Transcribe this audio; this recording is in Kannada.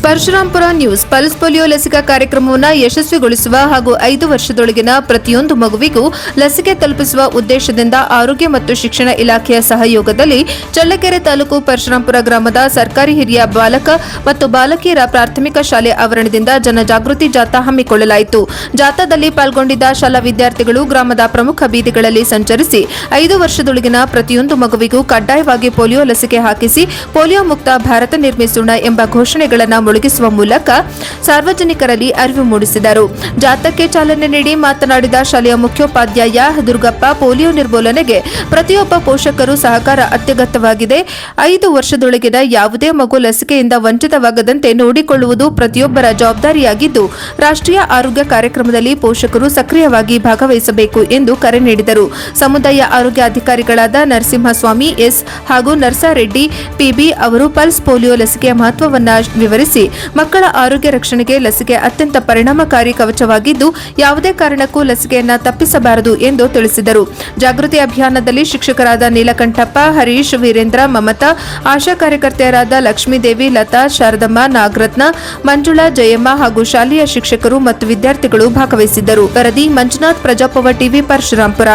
ಪರಶುರಾಂಪುರ ನ್ಯೂಸ್. ಪಲ್ಸ್ ಪೋಲಿಯೋ ಲಸಿಕಾ ಕಾರ್ಯಕ್ರಮವನ್ನು ಯಶಸ್ವಿಗೊಳಿಸುವ ಹಾಗೂ 5 ವರ್ಷದೊಳಗಿನ ಪ್ರತಿಯೊಂದು ಮಗುವಿಗೂ ಲಸಿಕೆ ತಲುಪಿಸುವ ಉದ್ದೇಶದಿಂದ ಆರೋಗ್ಯ ಮತ್ತು ಶಿಕ್ಷಣ ಇಲಾಖೆಯ ಸಹಯೋಗದಲ್ಲಿ ಚಳ್ಳಕೆರೆ ತಾಲೂಕು ಪರಶುರಾಂಪುರ ಗ್ರಾಮದ ಸರ್ಕಾರಿ ಹಿರಿಯ ಬಾಲಕ ಮತ್ತು ಬಾಲಕಿಯರ ಪ್ರಾಥಮಿಕ ಶಾಲೆ ಆವರಣದಿಂದ ಜನಜಾಗೃತಿ ಜಾಥಾ ಹಮ್ಮಿಕೊಳ್ಳಲಾಯಿತು. ಜಾಥಾದಲ್ಲಿ ಪಾಲ್ಗೊಂಡಿದ್ದ ಶಾಲಾ ವಿದ್ಯಾರ್ಥಿಗಳು ಗ್ರಾಮದ ಪ್ರಮುಖ ಬೀದಿಗಳಲ್ಲಿ ಸಂಚರಿಸಿ 5 ವರ್ಷದೊಳಗಿನ ಪ್ರತಿಯೊಂದು ಮಗುವಿಗೂ ಕಡ್ಡಾಯವಾಗಿ ಪೋಲಿಯೋ ಲಸಿಕೆ ಹಾಕಿಸಿ ಪೋಲಿಯೋ ಮುಕ್ತ ಭಾರತ ನಿರ್ಮಿಸೋಣ ಎಂಬ ಘೋಷಣೆಗಳನ್ನು ಮೊಳಗಿಸುವ ಮೂಲಕ ಸಾರ್ವಜನಿಕರಲ್ಲಿ ಅರಿವು ಮೂಡಿಸಿದರು. ಜಾಥಾಕ್ಕೆ ಚಾಲನೆ ನೀಡಿ ಮಾತನಾಡಿದ ಶಾಲೆಯ ಮುಖ್ಯೋಪಾಧ್ಯಾಯ ದುರ್ಗಪ್ಪ, ಪೋಲಿಯೋ ನಿರ್ಮೂಲನೆಗೆ ಪ್ರತಿಯೊಬ್ಬ ಪೋಷಕರು ಸಹಕಾರ ಅತ್ಯಗತ್ಯವಾಗಿದೆ. 5 ವರ್ಷದೊಳಗಿನ ಯಾವುದೇ ಮಗು ಲಸಿಕೆಯಿಂದ ವಂಚಿತವಾಗದಂತೆ ನೋಡಿಕೊಳ್ಳುವುದು ಪ್ರತಿಯೊಬ್ಬರ ಜವಾಬ್ದಾರಿಯಾಗಿದ್ದು, ರಾಷ್ಟ್ರೀಯ ಆರೋಗ್ಯ ಕಾರ್ಯಕ್ರಮದಲ್ಲಿ ಪೋಷಕರು ಸಕ್ರಿಯವಾಗಿ ಭಾಗವಹಿಸಬೇಕು ಎಂದು ಕರೆ ನೀಡಿದರು. ಸಮುದಾಯ ಆರೋಗ್ಯ ಅಧಿಕಾರಿಗಳಾದ ನರಸಿಂಹಸ್ವಾಮಿ ಎಸ್ ಹಾಗೂ ನರ್ಸಾರೆಡ್ಡಿ ಪಿಬಿ ಅವರು ಪಲ್ಸ್ ಪೋಲಿಯೋ ಲಸಿಕೆಯ ಮಹತ್ವವನ್ನು ವಿವರಿಸಿ, ಮಕ್ಕಳ ಆರೋಗ್ಯ ರಕ್ಷಣೆಗೆ ಲಸಿಕೆ ಅತ್ಯಂತ ಪರಿಣಾಮಕಾರಿ ಕವಚವಾಗಿದ್ದು, ಯಾವುದೇ ಕಾರಣಕ್ಕೂ ಲಸಿಕೆಯನ್ನು ತಪ್ಪಿಸಬಾರದು ಎಂದು ತಿಳಿಸಿದರು. ಜಾಗೃತಿ ಅಭಿಯಾನದಲ್ಲಿ ಶಿಕ್ಷಕರಾದ ನೀಲಕಂಠಪ್ಪ, ಹರೀಶ್, ವೀರೇಂದ್ರ, ಮಮತಾ, ಆಶಾ ಕಾರ್ಯಕರ್ತೆಯರಾದ ಲಕ್ಷ್ಮೀದೇವಿ, ಲತಾ, ಶಾರದಮ್ಮ, ನಾಗರತ್ನ, ಮಂಜುಳಾ, ಜಯಮ್ಮ ಹಾಗೂ ಶಾಲೆಯ ಶಿಕ್ಷಕರು ಮತ್ತು ವಿದ್ಯಾರ್ಥಿಗಳು ಭಾಗವಹಿಸಿದ್ದರು. ವರದಿ ಮಂಜುನಾಥ್, ಪ್ರಜಾಪವ ಟಿವಿ, ಪರಶುರಾಂಪುರ.